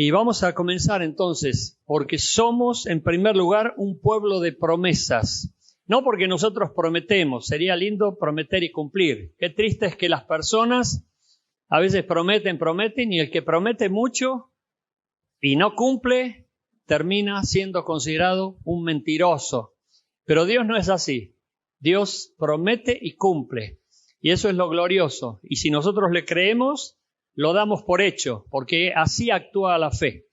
Y vamos a comenzar entonces, porque somos en primer lugar un pueblo de promesas. No porque nosotros prometemos, sería lindo prometer y cumplir. Qué triste es que las personas a veces prometen y el que promete mucho y no cumple termina siendo considerado un mentiroso. Pero Dios no es así. Dios promete y cumple. Y eso es lo glorioso. Y si nosotros le creemos, lo damos por hecho, porque así actúa la fe.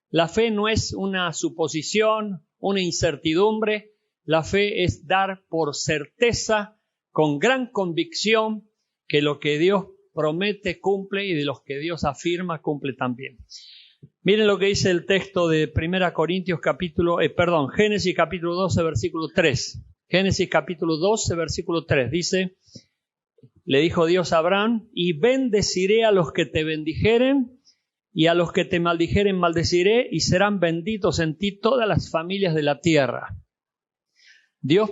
La fe no es una suposición, una incertidumbre. La fe es dar por certeza, con gran convicción, que lo que Dios promete cumple y de los que Dios afirma cumple también. Miren lo que dice el texto de Génesis capítulo 12, versículo 3. Génesis capítulo 12, versículo 3. Dice, le dijo Dios a Abraham, y bendeciré a los que te bendijeren, y a los que te maldijeren maldeciré, y serán benditos en ti todas las familias de la tierra. Dios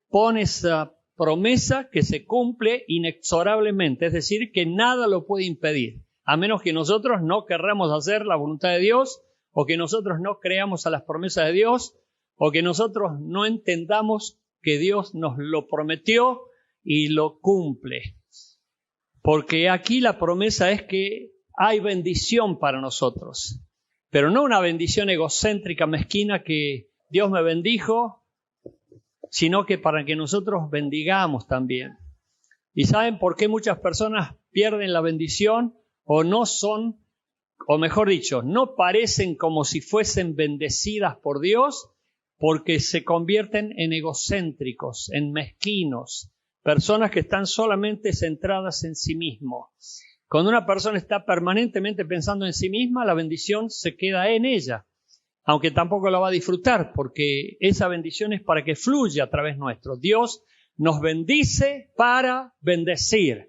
pone esa promesa que se cumple inexorablemente, es decir, que nada lo puede impedir, a menos que nosotros no querramos hacer la voluntad de Dios, o que nosotros no creamos a las promesas de Dios, o que nosotros no entendamos que Dios nos lo prometió y lo cumple. Porque aquí la promesa es que hay bendición para nosotros, pero no una bendición egocéntrica, mezquina, que Dios me bendijo, sino que para que nosotros bendigamos también. ¿Y saben por qué muchas personas pierden la bendición o no son, o mejor dicho, no parecen como si fuesen bendecidas por Dios? Porque se convierten en egocéntricos, en mezquinos, personas que están solamente centradas en sí mismos. Cuando una persona está permanentemente pensando en sí misma, la bendición se queda en ella, aunque tampoco la va a disfrutar, porque esa bendición es para que fluya a través nuestro. Dios nos bendice para bendecir.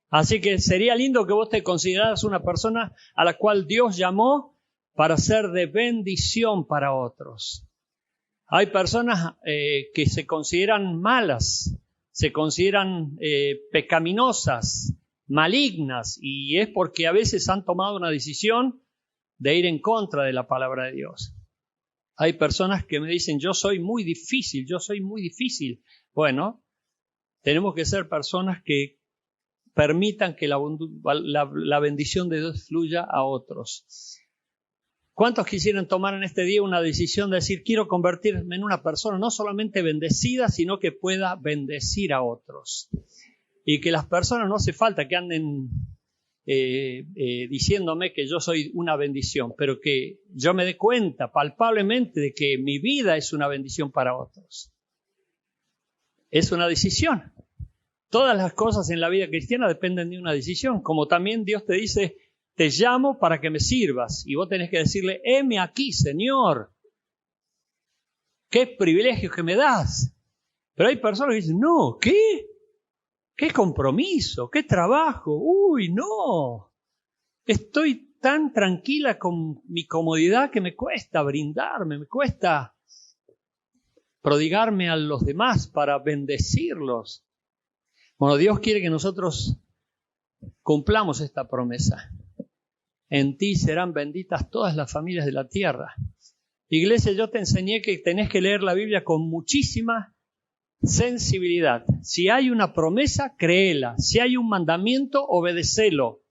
Así que sería lindo que vos te consideraras una persona a la cual Dios llamó para ser de bendición para otros. Hay personas que se consideran malas, se consideran pecaminosas, malignas, y es porque a veces han tomado una decisión de ir en contra de la palabra de Dios. Hay personas que me dicen, yo soy muy difícil. Bueno, tenemos que ser personas que permitan que la bendición de Dios fluya a otros. ¿Cuántos quisieran tomar en este día una decisión de decir, quiero convertirme en una persona no solamente bendecida, sino que pueda bendecir a otros? Y que las personas no hace falta que anden diciéndome que yo soy una bendición, pero que yo me dé cuenta palpablemente de que mi vida es una bendición para otros. Es una decisión. Todas las cosas en la vida cristiana dependen de una decisión, como también Dios te dice, te llamo para que me sirvas, y vos tenés que decirle, heme aquí, Señor. Qué privilegio que me das. Pero hay personas que dicen, no, ¿qué? ¿Qué compromiso? ¿Qué trabajo? Uy, no. Estoy tan tranquila con mi comodidad que me cuesta brindarme, me cuesta prodigarme a los demás para bendecirlos. Bueno, Dios quiere que nosotros cumplamos esta promesa. En ti serán benditas todas las familias de la tierra. Iglesia, yo te enseñé que tenés que leer la Biblia con muchísima sensibilidad. Si hay una promesa, créela. Si hay un mandamiento, obedecelo.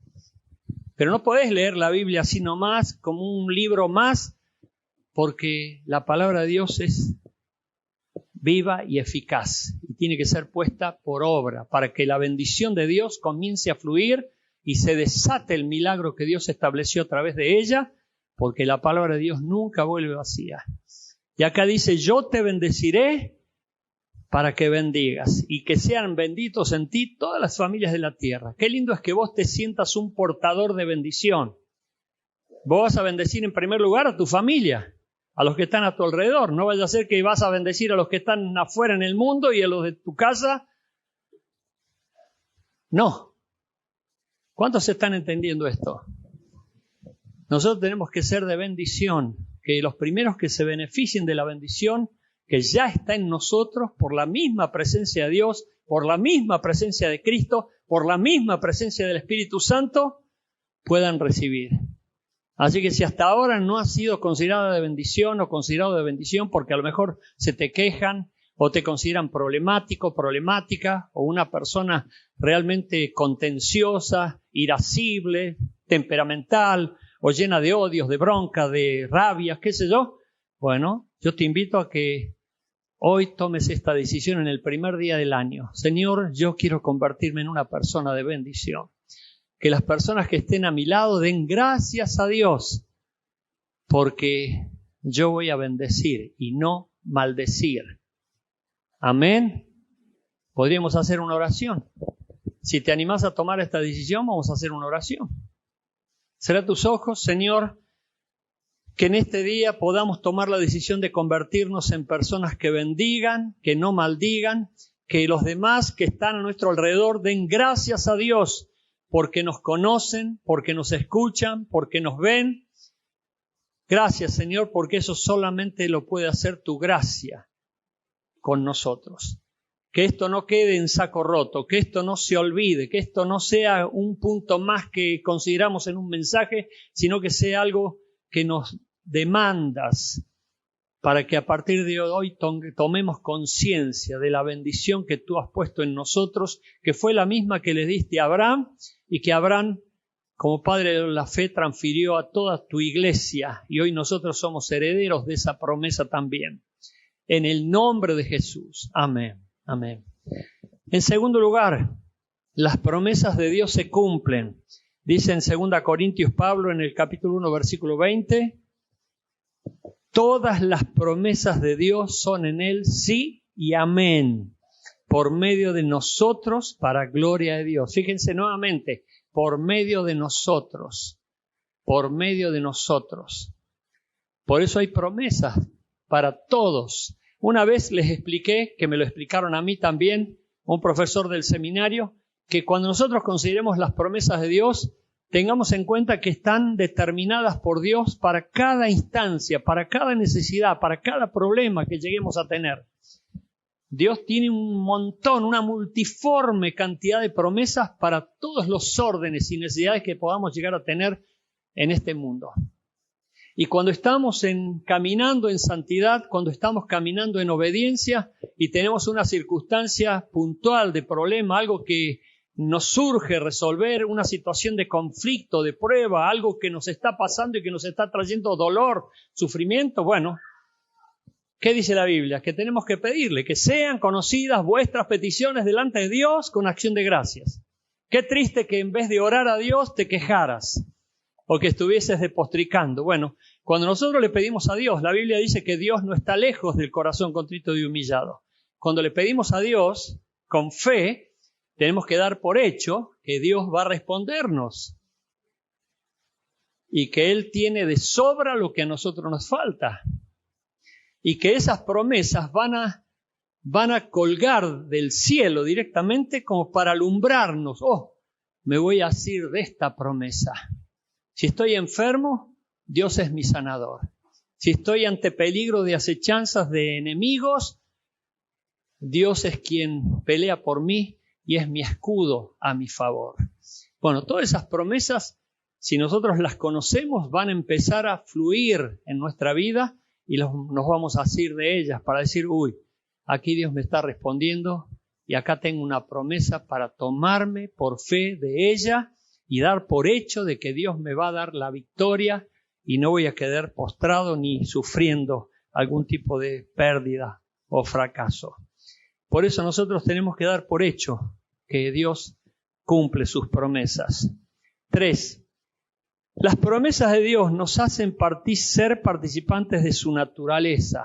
Pero no podés leer la Biblia así nomás, como un libro más, porque la palabra de Dios es viva y eficaz y tiene que ser puesta por obra para que la bendición de Dios comience a fluir y se desate el milagro que Dios estableció a través de ella, porque la palabra de Dios nunca vuelve vacía. Y acá dice, yo te bendeciré para que bendigas y que sean benditos en ti todas las familias de la tierra. Qué lindo es que vos te sientas un portador de bendición. Vos vas a bendecir en primer lugar a tu familia, a los que están a tu alrededor. No vaya a ser que vas a bendecir a los que están afuera en el mundo y a los de tu casa. No. ¿Cuántos están entendiendo esto? Nosotros tenemos que ser de bendición, que los primeros que se beneficien de la bendición que ya está en nosotros por la misma presencia de Dios, por la misma presencia de Cristo, por la misma presencia del Espíritu Santo, puedan recibir. Así que si hasta ahora no has sido considerada de bendición o considerado de bendición porque a lo mejor se te quejan o te consideran problemático, problemática, o una persona realmente contenciosa, irascible, temperamental, o llena de odios, de bronca, de rabia, qué sé yo, bueno, yo te invito a que hoy tomes esta decisión en el primer día del año. Señor, yo quiero convertirme en una persona de bendición. Que las personas que estén a mi lado den gracias a Dios, porque yo voy a bendecir y no maldecir. Amén. Podríamos hacer una oración. Si te animás a tomar esta decisión, vamos a hacer una oración. Cerrá tus ojos, Señor, que en este día podamos tomar la decisión de convertirnos en personas que bendigan, que no maldigan, que los demás que están a nuestro alrededor den gracias a Dios porque nos conocen, porque nos escuchan, porque nos ven. Gracias, Señor, porque eso solamente lo puede hacer tu gracia con nosotros. Que esto no quede en saco roto, que esto no se olvide, que esto no sea un punto más que consideramos en un mensaje, sino que sea algo que nos demandas para que a partir de hoy tomemos conciencia de la bendición que tú has puesto en nosotros, que fue la misma que le diste a Abraham y que Abraham, como padre de la fe, transfirió a toda tu iglesia y hoy nosotros somos herederos de esa promesa también. En el nombre de Jesús. Amén. Amén. En segundo lugar, las promesas de Dios se cumplen. Dice en 2 Corintios Pablo en el capítulo 1, versículo 20, todas las promesas de Dios son en Él sí y amén, por medio de nosotros para gloria de Dios. Fíjense nuevamente, por medio de nosotros, por medio de nosotros. Por eso hay promesas para todos. Una vez les expliqué, que me lo explicaron a mí también, un profesor del seminario, que cuando nosotros consideremos las promesas de Dios, tengamos en cuenta que están determinadas por Dios para cada instancia, para cada necesidad, para cada problema que lleguemos a tener. Dios tiene un montón, una multiforme cantidad de promesas para todos los órdenes y necesidades que podamos llegar a tener en este mundo. Y cuando estamos caminando en santidad, cuando estamos caminando en obediencia y tenemos una circunstancia puntual de problema, algo que nos surge resolver, una situación de conflicto, de prueba, algo que nos está pasando y que nos está trayendo dolor, sufrimiento, bueno, ¿qué dice la Biblia? Que tenemos que pedirle que sean conocidas vuestras peticiones delante de Dios con acción de gracias. Qué triste que en vez de orar a Dios te quejaras o que estuvieses depostricando. Bueno, cuando nosotros le pedimos a Dios, la Biblia dice que Dios no está lejos del corazón contrito y humillado. Cuando le pedimos a Dios con fe, tenemos que dar por hecho que Dios va a respondernos y que Él tiene de sobra lo que a nosotros nos falta y que esas promesas van a colgar del cielo directamente como para alumbrarnos. Oh, me voy a asir de esta promesa. Si estoy enfermo, Dios es mi sanador. Si estoy ante peligro de acechanzas de enemigos, Dios es quien pelea por mí y es mi escudo a mi favor. Bueno, todas esas promesas, si nosotros las conocemos, van a empezar a fluir en nuestra vida y nos vamos a asir de ellas para decir, uy, aquí Dios me está respondiendo y acá tengo una promesa para tomarme por fe de ella y dar por hecho de que Dios me va a dar la victoria y no voy a quedar postrado ni sufriendo algún tipo de pérdida o fracaso. Por eso nosotros tenemos que dar por hecho que Dios cumple sus promesas. 3. Las promesas de Dios nos hacen ser participantes de su naturaleza.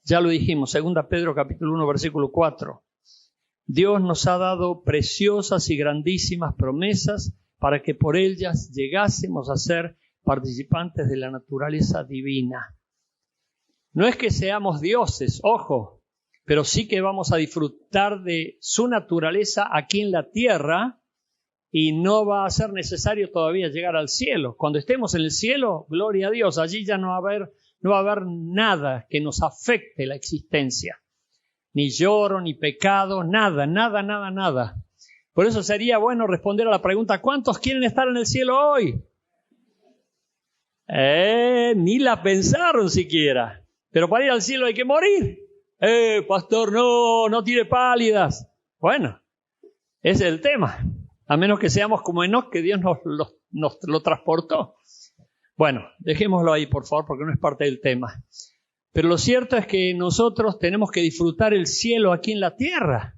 Ya lo dijimos, 2 Pedro capítulo 1, versículo 4. Dios nos ha dado preciosas y grandísimas promesas para que por ellas llegásemos a ser participantes de la naturaleza divina. No es que seamos dioses, ojo, pero sí que vamos a disfrutar de su naturaleza aquí en la tierra y no va a ser necesario todavía llegar al cielo. Cuando estemos en el cielo, gloria a Dios, allí ya no va a haber nada que nos afecte la existencia. Ni lloro, ni pecado, nada. Por eso sería bueno responder a la pregunta, ¿cuántos quieren estar en el cielo hoy? Ni la pensaron siquiera. Pero para ir al cielo hay que morir. Pastor, no tire pálidas. Bueno, ese es el tema. A menos que seamos como Enoc, que Dios nos lo transportó. Bueno, dejémoslo ahí, por favor, porque no es parte del tema. Pero lo cierto es que nosotros tenemos que disfrutar el cielo aquí en la tierra.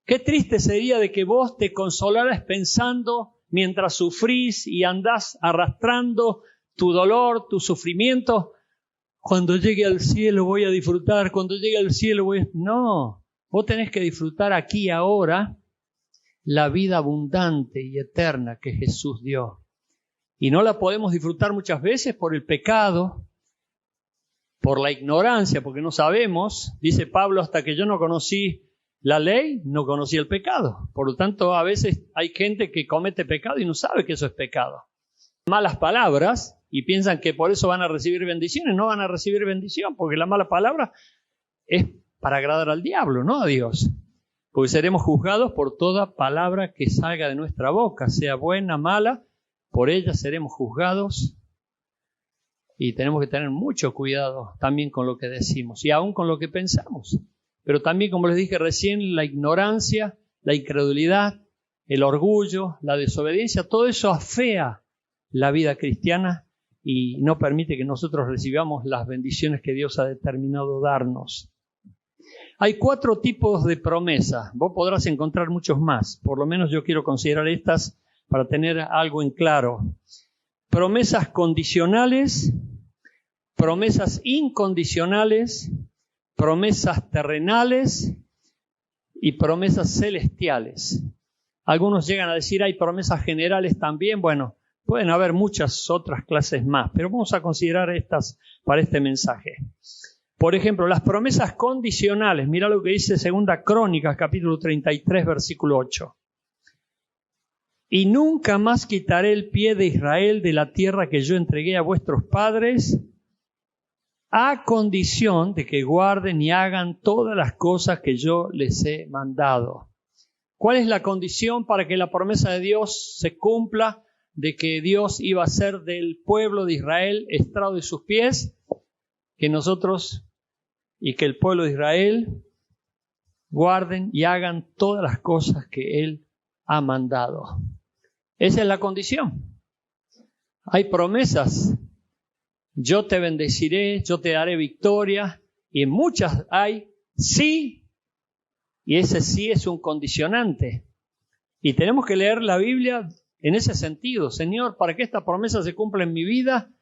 Qué triste sería de que vos te consolaras pensando mientras sufrís y andás arrastrando tu dolor, tu sufrimiento. Cuando llegue al cielo voy a disfrutar, cuando llegue al cielo voy a... No, vos tenés que disfrutar aquí y ahora la vida abundante y eterna que Jesús dio. Y no la podemos disfrutar muchas veces por el pecado, por la ignorancia, porque no sabemos. Dice Pablo, hasta que yo no conocí la ley, no conocí el pecado. Por lo tanto, a veces hay gente que comete pecado y no sabe que eso es pecado. Malas palabras y piensan que por eso van a recibir bendiciones. No van a recibir bendición, porque la mala palabra es para agradar al diablo, no a Dios. Porque seremos juzgados por toda palabra que salga de nuestra boca, sea buena, mala. Por ella seremos juzgados y tenemos que tener mucho cuidado también con lo que decimos y aún con lo que pensamos. Pero también, como les dije recién, la ignorancia, la incredulidad, el orgullo, la desobediencia, todo eso afea la vida cristiana y no permite que nosotros recibamos las bendiciones que Dios ha determinado darnos. Hay 4 tipos de promesas. Vos podrás encontrar muchos más. Por lo menos yo quiero considerar estas para tener algo en claro. Promesas condicionales, promesas incondicionales, promesas terrenales y promesas celestiales. Algunos llegan a decir, hay promesas generales también. Bueno, pueden haber muchas otras clases más, pero vamos a considerar estas para este mensaje. Por ejemplo, las promesas condicionales. Mira lo que dice 2 Crónicas, capítulo 33, versículo 8. Y nunca más quitaré el pie de Israel de la tierra que yo entregué a vuestros padres, a condición de que guarden y hagan todas las cosas que yo les he mandado. ¿Cuál es la condición para que la promesa de Dios se cumpla, de que Dios iba a hacer del pueblo de Israel estrado de sus pies? Que nosotros y que el pueblo de Israel guarden y hagan todas las cosas que Él ha mandado. Esa es la condición. Hay promesas. Yo te bendeciré, yo te daré victoria. Y en muchas hay sí. Y ese sí es un condicionante. Y tenemos que leer la Biblia en ese sentido. Señor, para que esta promesa se cumpla en mi vida,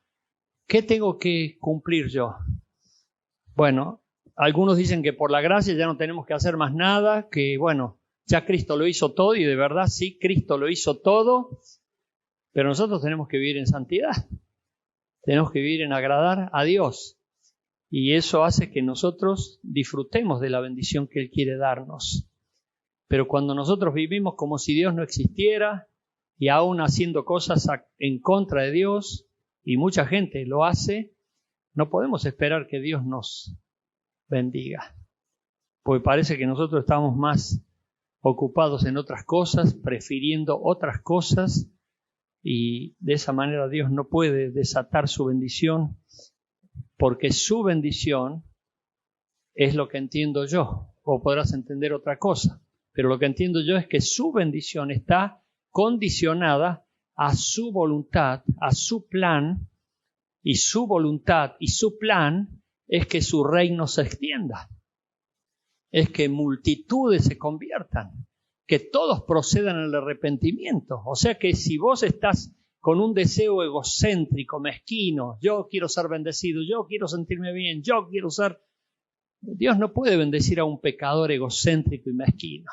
¿qué tengo que cumplir yo? Bueno, algunos dicen que por la gracia ya no tenemos que hacer más nada, que bueno, ya Cristo lo hizo todo, y de verdad sí, Cristo lo hizo todo, pero nosotros tenemos que vivir en santidad, tenemos que vivir en agradar a Dios, y eso hace que nosotros disfrutemos de la bendición que Él quiere darnos. Pero cuando nosotros vivimos como si Dios no existiera, y aún haciendo cosas en contra de Dios, y mucha gente lo hace, no podemos esperar que Dios nos bendiga, porque parece que nosotros estamos más ocupados en otras cosas, prefiriendo otras cosas, y de esa manera Dios no puede desatar su bendición, porque su bendición es lo que entiendo yo, o podrás entender otra cosa, pero lo que entiendo yo es que su bendición está condicionada a su voluntad, a su plan, y su voluntad y su plan es que su reino se extienda, es que multitudes se conviertan, que todos procedan al arrepentimiento. O sea que si vos estás con un deseo egocéntrico, mezquino, yo quiero ser bendecido, yo quiero sentirme bien, yo quiero ser... Dios no puede bendecir a un pecador egocéntrico y mezquino.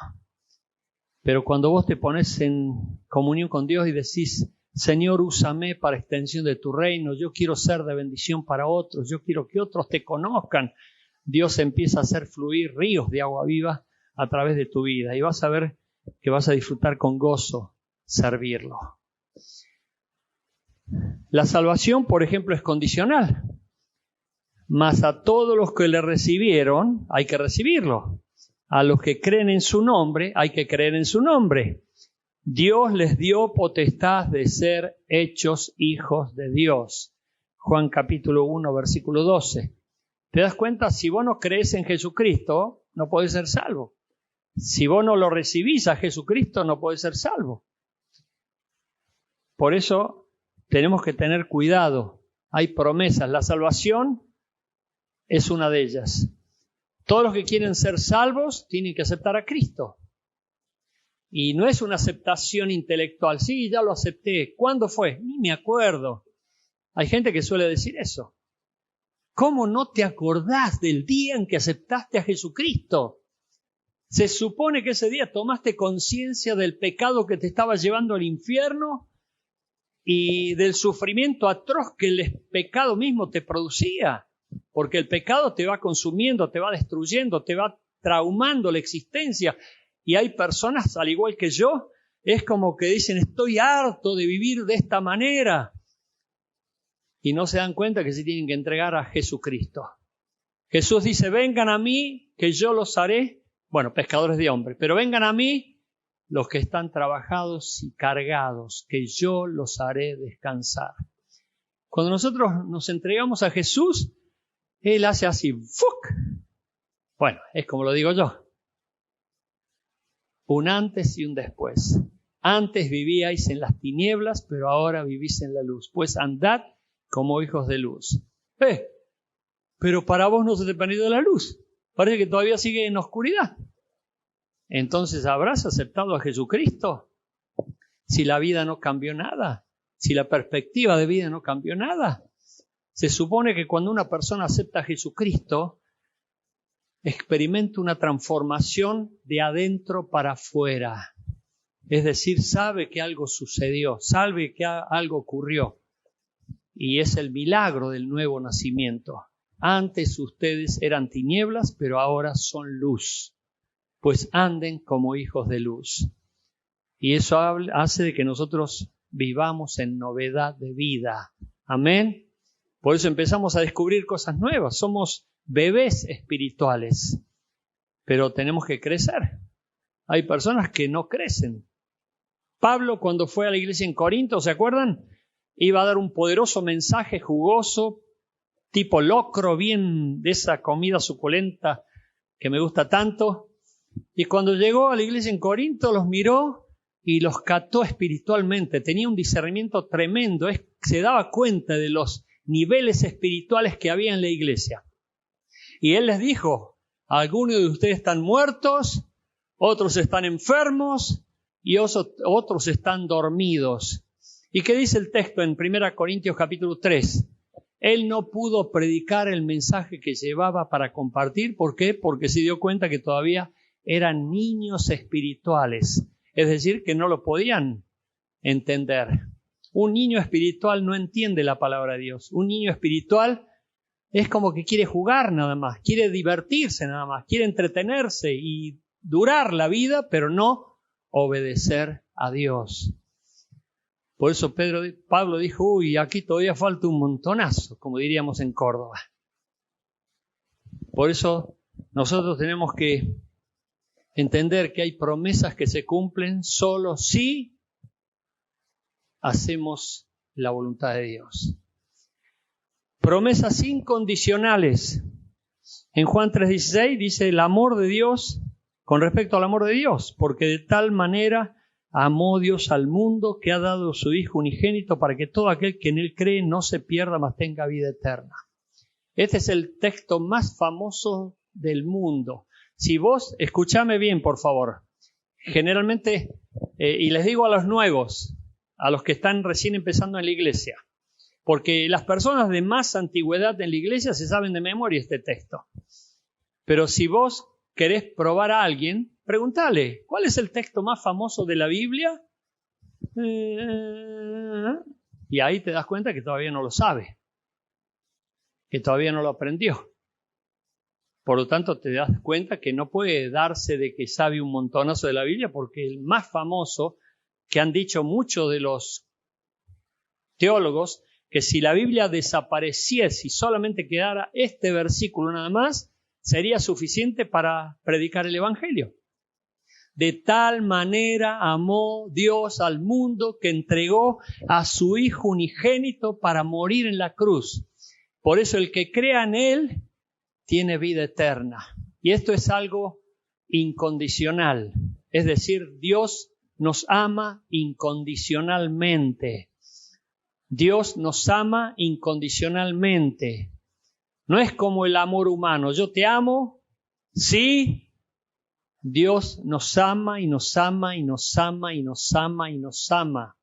Pero cuando vos te pones en comunión con Dios y decís, Señor, úsame para extensión de tu reino, yo quiero ser de bendición para otros, yo quiero que otros te conozcan, Dios empieza a hacer fluir ríos de agua viva a través de tu vida y vas a ver que vas a disfrutar con gozo servirlo. La salvación, por ejemplo, es condicional, mas a todos los que le recibieron hay que recibirlo. A los que creen en su nombre hay que creer en su nombre. Dios les dio potestad de ser hechos hijos de Dios. Juan capítulo 1, versículo 12. ¿Te das cuenta? Si vos no crees en Jesucristo, no podés ser salvo. Si vos no lo recibís a Jesucristo, no podés ser salvo. Por eso tenemos que tener cuidado. Hay promesas. La salvación es una de ellas. Todos los que quieren ser salvos tienen que aceptar a Cristo. Y no es una aceptación intelectual. Sí, ya lo acepté. ¿Cuándo fue? Ni me acuerdo. Hay gente que suele decir eso. ¿Cómo no te acordás del día en que aceptaste a Jesucristo? Se supone que ese día tomaste conciencia del pecado que te estaba llevando al infierno y del sufrimiento atroz que el pecado mismo te producía. Porque el pecado te va consumiendo, te va destruyendo, te va traumando la existencia. Y hay personas, al igual que yo, es como que dicen, estoy harto de vivir de esta manera. Y no se dan cuenta que se tienen que entregar a Jesucristo. Jesús dice, vengan a mí, que yo los haré, bueno, pescadores de hombres, pero vengan a mí los que están trabajados y cargados, que yo los haré descansar. Cuando nosotros nos entregamos a Jesús, Él hace así, ¡fuc! Bueno, es como lo digo yo. Un antes y un después. Antes vivíais en las tinieblas, pero ahora vivís en la luz. Pues andad como hijos de luz. Pero para vos no se te ha venido la luz. Parece que todavía sigue en oscuridad. Entonces, ¿habrás aceptado a Jesucristo? Si la vida no cambió nada. Si la perspectiva de vida no cambió nada. Se supone que cuando una persona acepta a Jesucristo, experimenta una transformación de adentro para afuera. Es decir, sabe que algo sucedió, sabe que algo ocurrió. Y es el milagro del nuevo nacimiento. Antes ustedes eran tinieblas, pero ahora son luz. Pues anden como hijos de luz. Y eso hace de que nosotros vivamos en novedad de vida. Amén. Por eso empezamos a descubrir cosas nuevas. Somos bebés espirituales, pero tenemos que crecer. Hay personas que no crecen. Pablo, cuando fue a la iglesia en Corinto, ¿se acuerdan? Iba a dar un poderoso mensaje jugoso, tipo locro, bien de esa comida suculenta que me gusta tanto. Y cuando llegó a la iglesia en Corinto, los miró y los cató espiritualmente. Tenía un discernimiento tremendo. Se daba cuenta de los niveles espirituales que había en la iglesia. Y él les dijo, algunos de ustedes están muertos, otros están enfermos y otros están dormidos. ¿Y qué dice el texto en 1 Corintios capítulo 3? Él no pudo predicar el mensaje que llevaba para compartir. ¿Por qué? Porque se dio cuenta que todavía eran niños espirituales. Es decir, que no lo podían entender. Un niño espiritual no entiende la palabra de Dios. Un niño espiritual es como que quiere jugar nada más, quiere divertirse nada más, quiere entretenerse y durar la vida, pero no obedecer a Dios. Por eso Pablo dijo, aquí todavía falta un montonazo, como diríamos en Córdoba. Por eso nosotros tenemos que entender que hay promesas que se cumplen solo si hacemos la voluntad de Dios. Promesas incondicionales. En Juan 3:16 dice el amor de Dios con respecto al amor de Dios, porque de tal manera amó Dios al mundo que ha dado su Hijo unigénito para que todo aquel que en Él cree no se pierda, mas tenga vida eterna. Este es el texto más famoso del mundo. Si vos, escúchame bien, por favor. Generalmente, y les digo a los nuevos, a los que están recién empezando en la iglesia, porque las personas de más antigüedad en la iglesia se saben de memoria este texto. Pero si vos querés probar a alguien, pregúntale, ¿cuál es el texto más famoso de la Biblia? Y ahí te das cuenta que todavía no lo sabe, que todavía no lo aprendió. Por lo tanto, te das cuenta que no puede darse de que sabe un montonazo de la Biblia, porque el más famoso, que han dicho muchos de los teólogos, que si la Biblia desapareciese y solamente quedara este versículo nada más, sería suficiente para predicar el Evangelio. De tal manera amó Dios al mundo que entregó a su Hijo unigénito para morir en la cruz. Por eso el que crea en Él tiene vida eterna. Y esto es algo incondicional. Es decir, Dios nos ama incondicionalmente. Dios nos ama incondicionalmente. No es como el amor humano. Yo te amo, sí. Dios nos ama y nos ama y nos ama y nos ama y nos ama.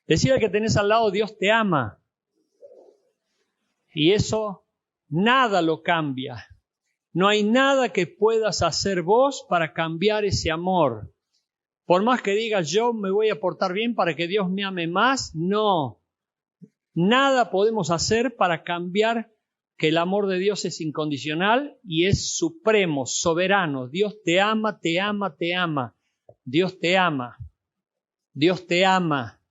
Decir al que tenés al lado, Dios te ama. Y eso nada lo cambia. No hay nada que puedas hacer vos para cambiar ese amor. Por más que digas, yo me voy a portar bien para que Dios me ame más, no. Nada podemos hacer para cambiar que el amor de Dios es incondicional y es supremo, soberano. Dios te ama, te ama, te ama. Dios te ama. Dios te ama.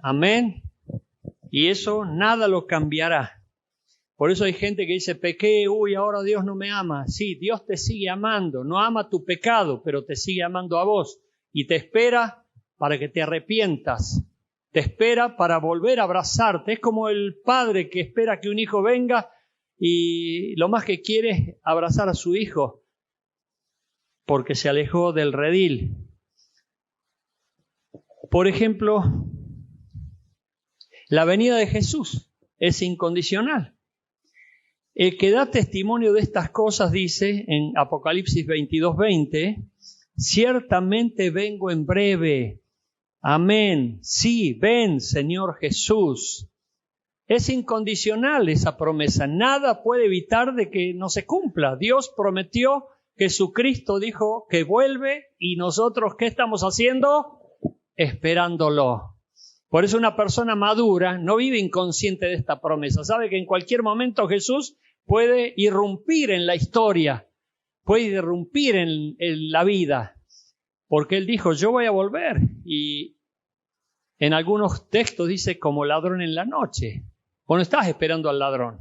Amén. Y eso nada lo cambiará. Por eso hay gente que dice, pequé, ahora Dios no me ama. Sí, Dios te sigue amando. No ama tu pecado, pero te sigue amando a vos. Y te espera para que te arrepientas. Te espera para volver a abrazarte. Es como el padre que espera que un hijo venga y lo más que quiere es abrazar a su hijo porque se alejó del redil. Por ejemplo, la venida de Jesús es incondicional. El que da testimonio de estas cosas dice en Apocalipsis 22:20, ciertamente vengo en breve. Amén. Sí, ven, Señor Jesús. Es incondicional esa promesa. Nada puede evitar de que no se cumpla. Dios prometió, Jesucristo dijo que vuelve y nosotros, ¿qué estamos haciendo? Esperándolo. Por eso una persona madura no vive inconsciente de esta promesa. Sabe que en cualquier momento Jesús puede irrumpir en la historia, puede irrumpir en la vida. Porque Él dijo, yo voy a volver. Y en algunos textos dice, como ladrón en la noche. Vos no estás esperando al ladrón.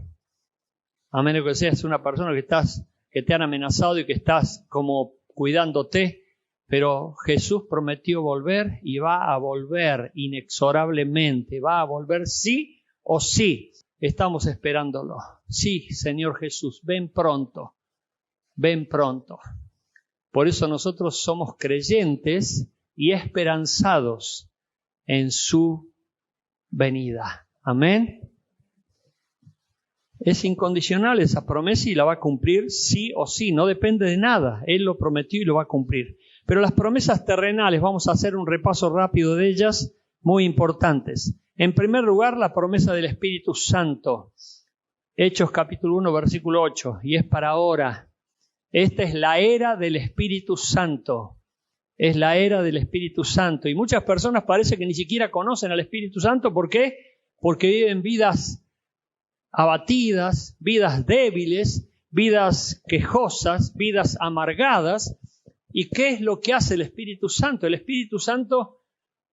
A menos que seas una persona que te han amenazado y que estás como cuidándote. Pero Jesús prometió volver y va a volver inexorablemente. Va a volver sí o sí. Estamos esperándolo. Sí, Señor Jesús, ven pronto. Ven pronto. Por eso nosotros somos creyentes y esperanzados en su venida. Amén. Es incondicional esa promesa y la va a cumplir sí o sí. No depende de nada. Él lo prometió y lo va a cumplir. Pero las promesas terrenales, vamos a hacer un repaso rápido de ellas, muy importantes. En primer lugar, la promesa del Espíritu Santo. Hechos capítulo 1, versículo 8. Y es para ahora. Esta es la era del Espíritu Santo. Es la era del Espíritu Santo. Y muchas personas parece que ni siquiera conocen al Espíritu Santo. ¿Por qué? Porque viven vidas abatidas, vidas débiles, vidas quejosas, vidas amargadas. ¿Y qué es lo que hace el Espíritu Santo? El Espíritu Santo,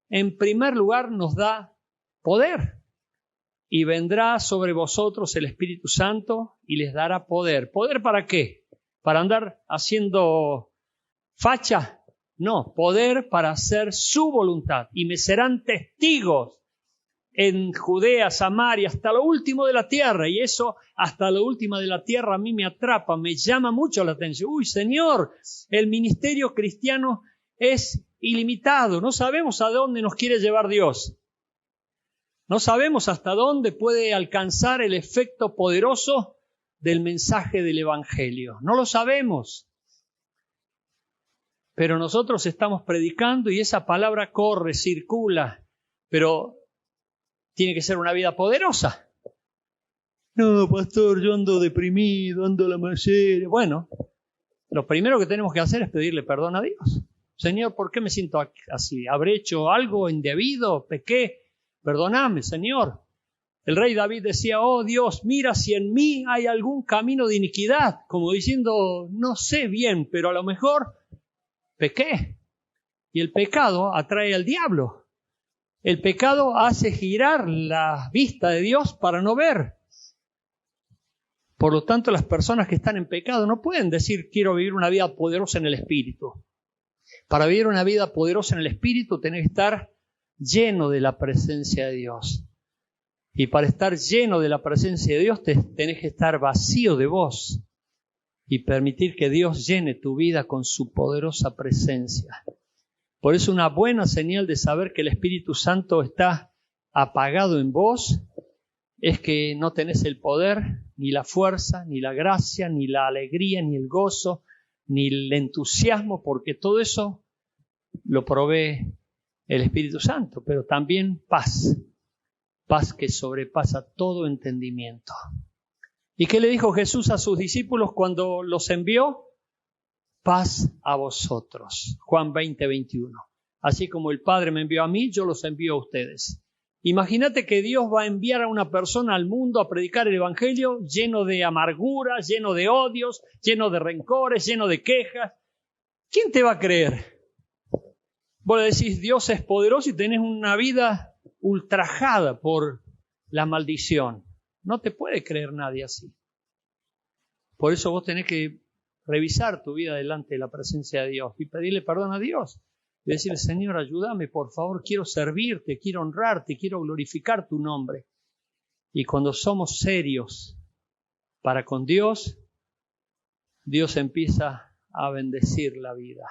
en primer lugar, nos da poder. Y vendrá sobre vosotros el Espíritu Santo y les dará poder. ¿Poder para qué? ¿Para andar haciendo facha? No, poder para hacer su voluntad. Y me serán testigos en Judea, Samaria, hasta lo último de la tierra. Y eso, hasta lo último de la tierra, a mí me atrapa, me llama mucho la atención. Uy, Señor, el ministerio cristiano es ilimitado. No sabemos a dónde nos quiere llevar Dios. No sabemos hasta dónde puede alcanzar el efecto poderoso del mensaje del Evangelio. No lo sabemos. Pero nosotros estamos predicando y esa palabra corre, circula, pero tiene que ser una vida poderosa. No, pastor, yo ando deprimido, ando a la miseria. Bueno, lo primero que tenemos que hacer es pedirle perdón a Dios. Señor, ¿por qué me siento así? ¿Habré hecho algo indebido? ¿Pequé? Perdóname, Señor. El rey David decía, oh Dios, mira si en mí hay algún camino de iniquidad. Como diciendo, no sé bien, pero a lo mejor pequé. Y el pecado atrae al diablo. El pecado hace girar la vista de Dios para no ver. Por lo tanto, las personas que están en pecado no pueden decir quiero vivir una vida poderosa en el Espíritu. Para vivir una vida poderosa en el Espíritu tenés que estar lleno de la presencia de Dios. Y para estar lleno de la presencia de Dios tenés que estar vacío de vos y permitir que Dios llene tu vida con su poderosa presencia. Por eso una buena señal de saber que el Espíritu Santo está apagado en vos es que no tenés el poder, ni la fuerza, ni la gracia, ni la alegría, ni el gozo, ni el entusiasmo, porque todo eso lo provee el Espíritu Santo, pero también paz, paz que sobrepasa todo entendimiento. ¿Y qué le dijo Jesús a sus discípulos cuando los envió? Paz a vosotros. Juan 20:21. Así como el Padre me envió a mí, yo los envío a ustedes. Imagínate que Dios va a enviar a una persona al mundo a predicar el Evangelio lleno de amargura, lleno de odios, lleno de rencores, lleno de quejas. ¿Quién te va a creer? Vos le decís, Dios es poderoso y tenés una vida ultrajada por la maldición. No te puede creer nadie así. Por eso vos tenés que revisar tu vida delante de la presencia de Dios y pedirle perdón a Dios. Y decirle, Señor, ayúdame, por favor, quiero servirte, quiero honrarte, quiero glorificar tu nombre. Y cuando somos serios para con Dios, Dios empieza a bendecir la vida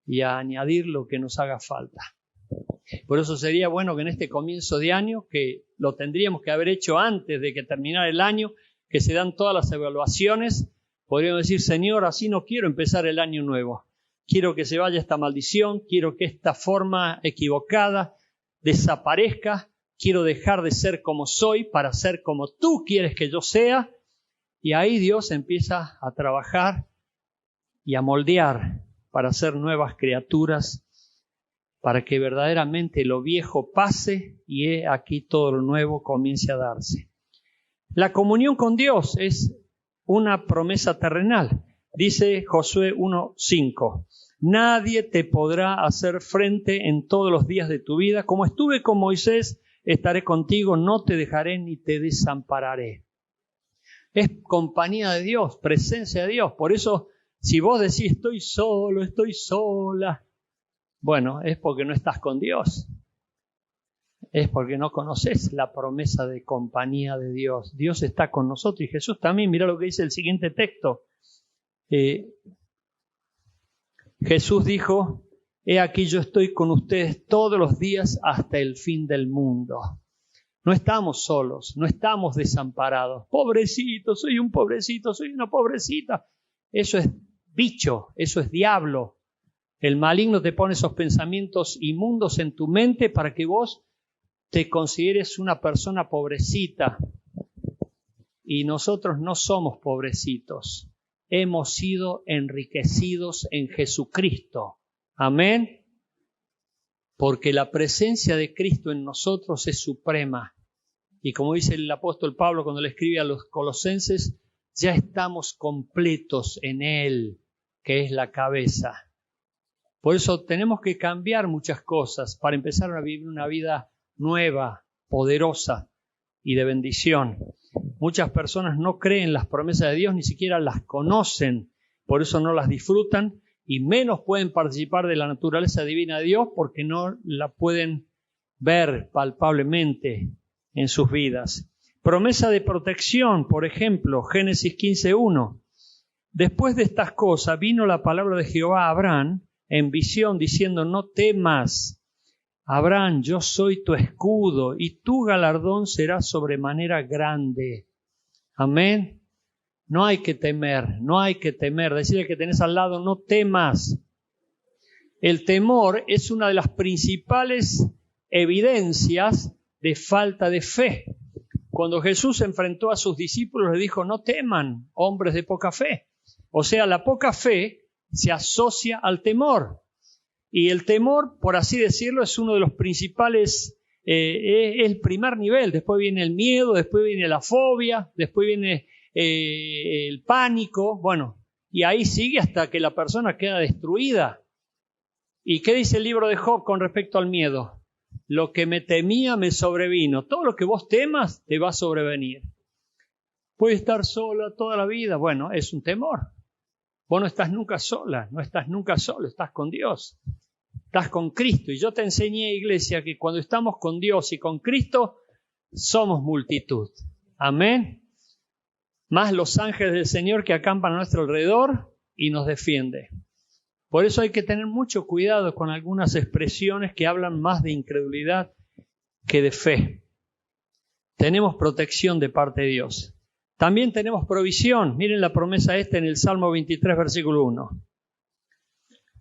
y a añadir lo que nos haga falta. Por eso sería bueno que en este comienzo de año, que lo tendríamos que haber hecho antes de que terminara el año, que se dan todas las evaluaciones, podríamos decir, Señor, así no quiero empezar el año nuevo. Quiero que se vaya esta maldición, quiero que esta forma equivocada desaparezca, quiero dejar de ser como soy para ser como tú quieres que yo sea. Y ahí Dios empieza a trabajar y a moldear para ser nuevas criaturas, para que verdaderamente lo viejo pase y aquí todo lo nuevo comience a darse. La comunión con Dios es una promesa terrenal. Dice Josué 1:5, nadie te podrá hacer frente en todos los días de tu vida. Como estuve con Moisés, estaré contigo, no te dejaré ni te desampararé. Es compañía de Dios, presencia de Dios. Por eso, si vos decís, estoy solo, estoy sola, bueno, es porque no estás con Dios. Es porque no conoces la promesa de compañía de Dios. Dios está con nosotros y Jesús también. Mira lo que dice el siguiente texto. Jesús dijo, he aquí yo estoy con ustedes todos los días hasta el fin del mundo. No estamos solos, no estamos desamparados. Pobrecito, soy un pobrecito, soy una pobrecita. Eso es bicho, eso es diablo. El maligno te pone esos pensamientos inmundos en tu mente para que vos te consideres una persona pobrecita. Y nosotros no somos pobrecitos. Hemos sido enriquecidos en Jesucristo. Amén. Porque la presencia de Cristo en nosotros es suprema. Y como dice el apóstol Pablo cuando le escribe a los colosenses, ya estamos completos en Él, que es la cabeza. Por eso tenemos que cambiar muchas cosas para empezar a vivir una vida nueva, poderosa y de bendición. Muchas personas no creen las promesas de Dios, ni siquiera las conocen, por eso no las disfrutan y menos pueden participar de la naturaleza divina de Dios porque no la pueden ver palpablemente en sus vidas. Promesa de protección, por ejemplo, Génesis 15:1. Después de estas cosas vino la palabra de Jehová a Abraham en visión diciendo, no temas, Abraham, yo soy tu escudo y tu galardón será sobremanera grande. Amén. No hay que temer, no hay que temer. Decirle que tenés al lado, no temas. El temor es una de las principales evidencias de falta de fe. Cuando Jesús se enfrentó a sus discípulos, le dijo, no teman, hombres de poca fe. O sea, la poca fe se asocia al temor. Y el temor, por así decirlo, es uno de los principales, es el primer nivel. Después viene el miedo, después viene la fobia, después viene el pánico. Bueno, y ahí sigue hasta que la persona queda destruida. ¿Y qué dice el libro de Job con respecto al miedo? Lo que me temía me sobrevino. Todo lo que vos temas te va a sobrevenir. ¿Puede estar sola toda la vida? Bueno, es un temor. Vos no estás nunca sola, no estás nunca solo, estás con Dios. Estás con Cristo. Y yo te enseñé, iglesia, que cuando estamos con Dios y con Cristo, somos multitud. Amén. Más los ángeles del Señor que acampan a nuestro alrededor y nos defiende. Por eso hay que tener mucho cuidado con algunas expresiones que hablan más de incredulidad que de fe. Tenemos protección de parte de Dios. También tenemos provisión. Miren la promesa esta en el Salmo 23, versículo 1.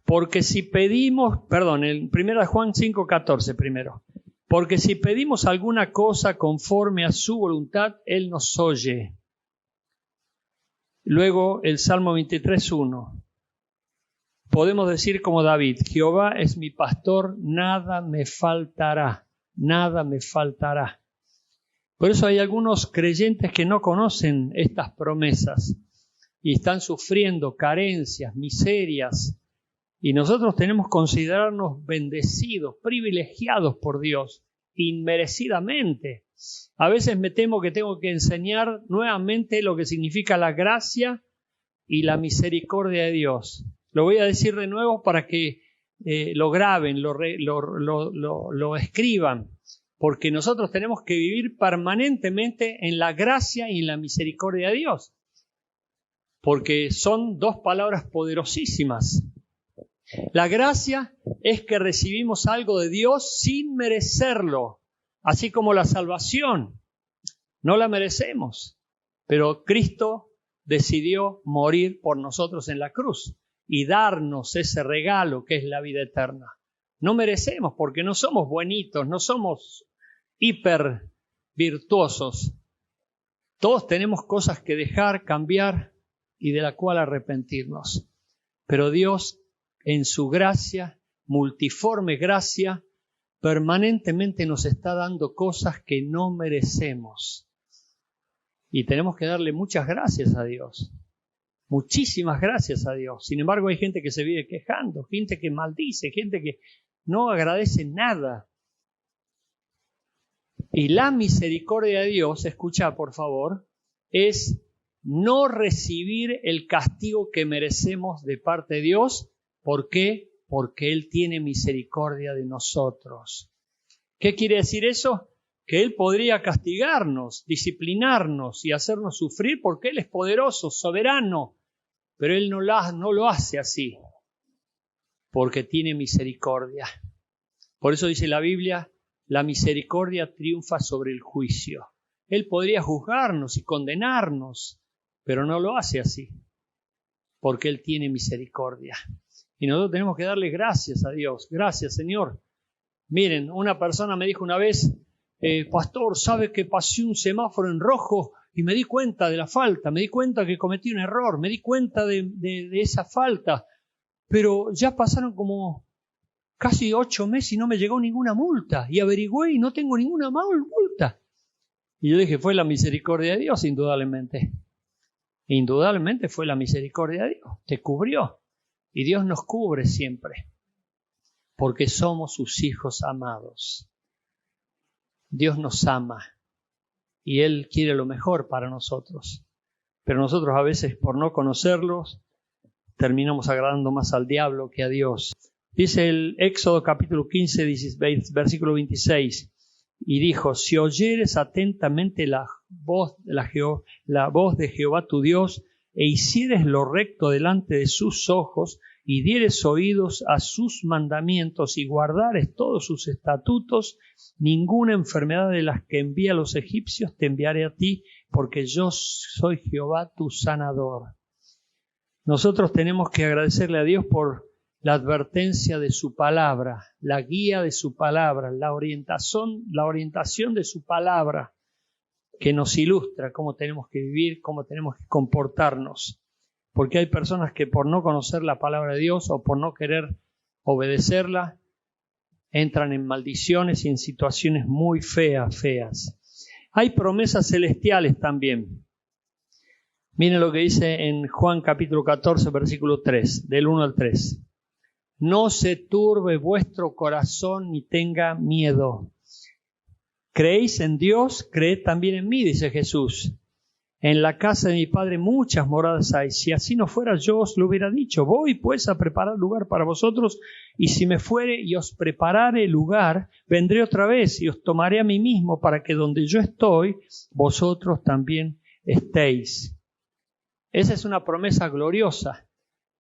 Porque si pedimos, en 1 Juan 5, 14 primero. Porque si pedimos alguna cosa conforme a su voluntad, Él nos oye. Luego el Salmo 23, 1. Podemos decir como David, Jehová es mi pastor, nada me faltará, nada me faltará. Por eso hay algunos creyentes que no conocen estas promesas y están sufriendo carencias, miserias. Y nosotros tenemos que considerarnos bendecidos, privilegiados por Dios, inmerecidamente. A veces me temo que tengo que enseñar nuevamente lo que significa la gracia y la misericordia de Dios. Lo voy a decir de nuevo para que lo graben, lo escriban, porque nosotros tenemos que vivir permanentemente en la gracia y en la misericordia de Dios, porque son dos palabras poderosísimas. La gracia es que recibimos algo de Dios sin merecerlo, así como la salvación. No la merecemos, pero Cristo decidió morir por nosotros en la cruz y darnos ese regalo que es la vida eterna. No merecemos porque no somos buenitos, no somos hiper virtuosos. Todos tenemos cosas que dejar, cambiar y de la cual arrepentirnos. Pero Dios, en su gracia, multiforme gracia, permanentemente nos está dando cosas que no merecemos. Y tenemos que darle muchas gracias a Dios. Muchísimas gracias a Dios. Sin embargo, hay gente que se vive quejando, gente que maldice, gente que no agradece nada. Y la misericordia de Dios, escucha por favor, es no recibir el castigo que merecemos de parte de Dios. ¿Por qué? Porque Él tiene misericordia de nosotros. ¿Qué quiere decir eso? Que Él podría castigarnos, disciplinarnos y hacernos sufrir porque Él es poderoso, soberano, pero Él no lo hace así, porque tiene misericordia. Por eso dice la Biblia, la misericordia triunfa sobre el juicio. Él podría juzgarnos y condenarnos, pero no lo hace así, porque Él tiene misericordia. Y nosotros tenemos que darle gracias a Dios. Gracias, Señor. Miren, una persona me dijo una vez, pastor, ¿sabe que pasé un semáforo en rojo y me di cuenta de la falta? Me di cuenta que cometí un error, me di cuenta de esa falta, pero ya pasaron como casi 8 meses y no me llegó ninguna multa. Y averigüé y no tengo ninguna multa. Y yo dije, fue la misericordia de Dios, indudablemente. Indudablemente fue la misericordia de Dios. Te cubrió. Y Dios nos cubre siempre, porque somos sus hijos amados. Dios nos ama y Él quiere lo mejor para nosotros. Pero nosotros a veces, por no conocerlos, terminamos agradando más al diablo que a Dios. Dice el Éxodo capítulo 15, versículo 26, y dijo, si oyeres atentamente la voz de Jehová tu Dios, e hicieres lo recto delante de sus ojos, y dieres oídos a sus mandamientos, y guardares todos sus estatutos, ninguna enfermedad de las que envía a los egipcios te enviaré a ti, porque yo soy Jehová tu sanador. Nosotros tenemos que agradecerle a Dios por la advertencia de su palabra, la guía de su palabra, la orientación de su palabra, que nos ilustra cómo tenemos que vivir, cómo tenemos que comportarnos. Porque hay personas que por no conocer la palabra de Dios o por no querer obedecerla, entran en maldiciones y en situaciones muy feas. Hay promesas celestiales también. Miren lo que dice en Juan capítulo 14, versículo 3, del 1 al 3. No se turbe vuestro corazón ni tenga miedo. ¿Creéis en Dios? Creed también en mí, dice Jesús. En la casa de mi Padre muchas moradas hay. Si así no fuera, yo os lo hubiera dicho. Voy pues a preparar lugar para vosotros, y si me fuere y os preparare lugar, vendré otra vez y os tomaré a mí mismo, para que donde yo estoy, vosotros también estéis. Esa es una promesa gloriosa,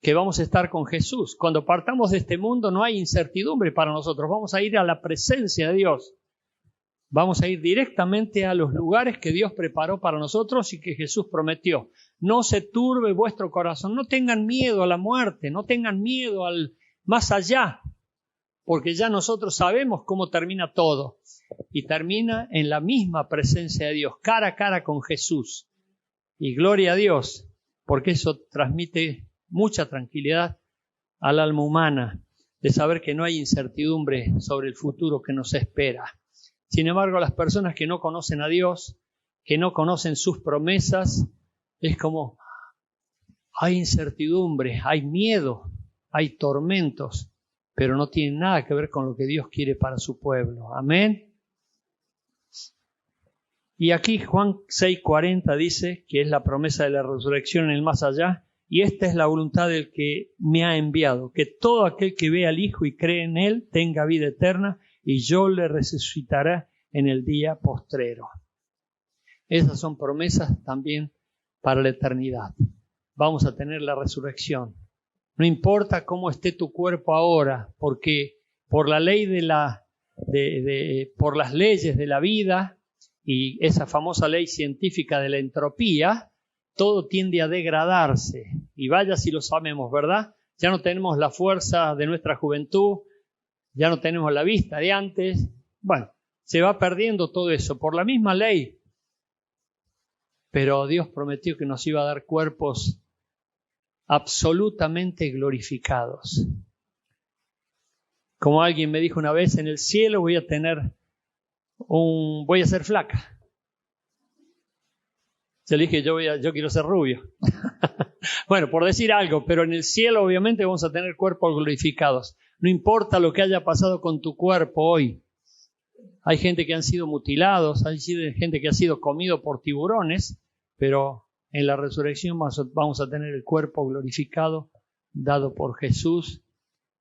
que vamos a estar con Jesús. Cuando partamos de este mundo no hay incertidumbre para nosotros. Vamos a ir a la presencia de Dios. Vamos a ir directamente a los lugares que Dios preparó para nosotros y que Jesús prometió. No se turbe vuestro corazón, no tengan miedo a la muerte, no tengan miedo al más allá, porque ya nosotros sabemos cómo termina todo. Y termina en la misma presencia de Dios, cara a cara con Jesús. Y gloria a Dios, porque eso transmite mucha tranquilidad al alma humana, de saber que no hay incertidumbre sobre el futuro que nos espera. Sin embargo, las personas que no conocen a Dios, que no conocen sus promesas, es como hay incertidumbre, hay miedo, hay tormentos, pero no tienen nada que ver con lo que Dios quiere para su pueblo. Amén. Y aquí Juan 6:40 dice que es la promesa de la resurrección en el más allá, y esta es la voluntad del que me ha enviado, que todo aquel que ve al Hijo y cree en Él tenga vida eterna, y yo le resucitaré en el día postrero. Esas son promesas también para la eternidad. Vamos a tener la resurrección. No importa cómo esté tu cuerpo ahora, porque por la ley por las leyes de la vida y esa famosa ley científica de la entropía, todo tiende a degradarse. Y vaya si lo sabemos, ¿verdad? Ya no tenemos la fuerza de nuestra juventud, ya no tenemos la vista de antes. Bueno, se va perdiendo todo eso por la misma ley. Pero Dios prometió que nos iba a dar cuerpos absolutamente glorificados. Como alguien me dijo una vez, en el cielo voy a ser flaca. Yo le dije, yo quiero ser rubio. Bueno, por decir algo, pero en el cielo obviamente vamos a tener cuerpos glorificados. No importa lo que haya pasado con tu cuerpo hoy. Hay gente que han sido mutilados, hay gente que ha sido comido por tiburones, pero en la resurrección vamos a tener el cuerpo glorificado dado por Jesús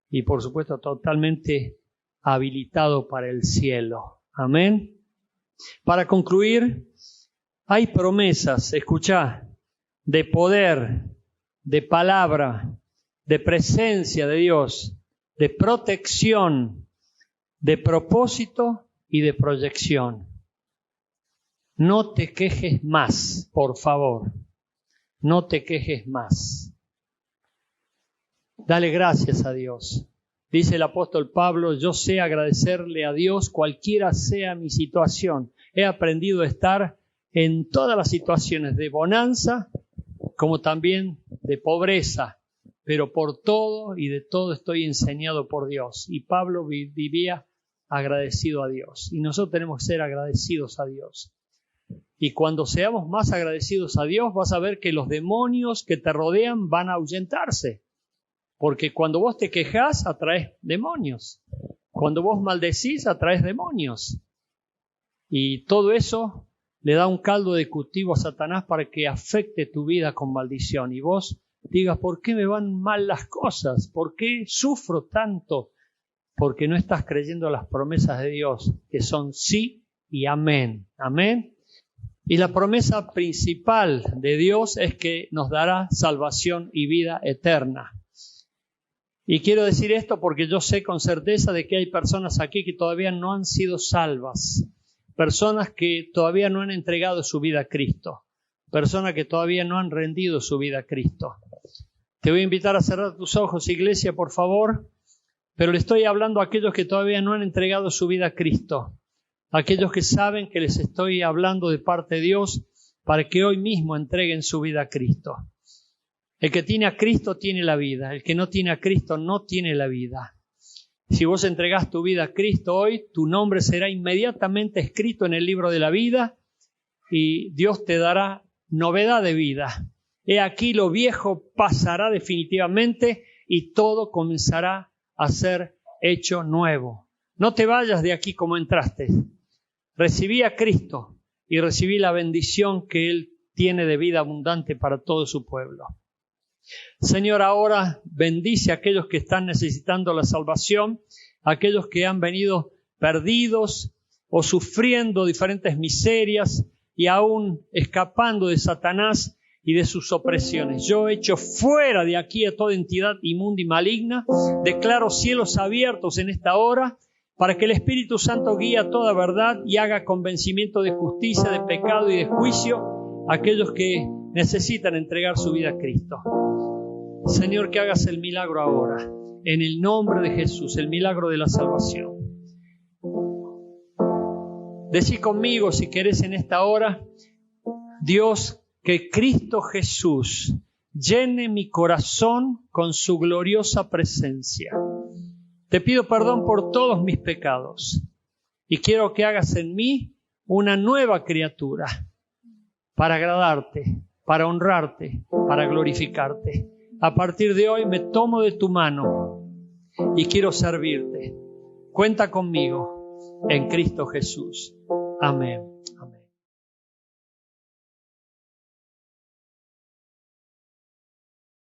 y por supuesto totalmente habilitado para el cielo. Amén. Para concluir, hay promesas, escuchá, de poder, de palabra, de presencia de Dios, de protección, de propósito y de proyección. No te quejes más, por favor. No te quejes más. Dale gracias a Dios. Dice el apóstol Pablo, yo sé agradecerle a Dios cualquiera sea mi situación. He aprendido a estar en todas las situaciones de bonanza como también de pobreza, pero por todo y de todo estoy enseñado por Dios. Y Pablo vivía agradecido a Dios. Y nosotros tenemos que ser agradecidos a Dios. Y cuando seamos más agradecidos a Dios, vas a ver que los demonios que te rodean van a ahuyentarse. Porque cuando vos te quejás, atraes demonios. Cuando vos maldecís, atraes demonios. Y todo eso le da un caldo de cultivo a Satanás para que afecte tu vida con maldición. Y vos digas, ¿por qué me van mal las cosas? ¿Por qué sufro tanto? Porque no estás creyendo las promesas de Dios, que son sí y amén. Amén. Y la promesa principal de Dios es que nos dará salvación y vida eterna. Y quiero decir esto porque yo sé con certeza de que hay personas aquí que todavía no han sido salvas. Personas que todavía no han entregado su vida a Cristo. Personas que todavía no han rendido su vida a Cristo. Te voy a invitar a cerrar tus ojos, iglesia, por favor. Pero le estoy hablando a aquellos que todavía no han entregado su vida a Cristo. Aquellos que saben que les estoy hablando de parte de Dios para que hoy mismo entreguen su vida a Cristo. El que tiene a Cristo tiene la vida. El que no tiene a Cristo no tiene la vida. Si vos entregás tu vida a Cristo hoy, tu nombre será inmediatamente escrito en el libro de la vida y Dios te dará novedad de vida. He aquí lo viejo pasará definitivamente y todo comenzará a ser hecho nuevo. No te vayas de aquí como entraste. Recibí a Cristo y recibí la bendición que Él tiene de vida abundante para todo su pueblo. Señor, ahora bendice a aquellos que están necesitando la salvación, a aquellos que han venido perdidos o sufriendo diferentes miserias y aún escapando de Satanás y de sus opresiones. Yo echo fuera de aquí a toda entidad inmunda y maligna, declaro cielos abiertos en esta hora, para que el Espíritu Santo guíe a toda verdad y haga convencimiento de justicia, de pecado y de juicio a aquellos que necesitan entregar su vida a Cristo. Señor, que hagas el milagro ahora, en el nombre de Jesús, el milagro de la salvación. Decí conmigo, si querés, en esta hora: Dios, que Cristo Jesús llene mi corazón con su gloriosa presencia. Te pido perdón por todos mis pecados y quiero que hagas en mí una nueva criatura para agradarte, para honrarte, para glorificarte. A partir de hoy me tomo de tu mano y quiero servirte. Cuenta conmigo en Cristo Jesús. Amén.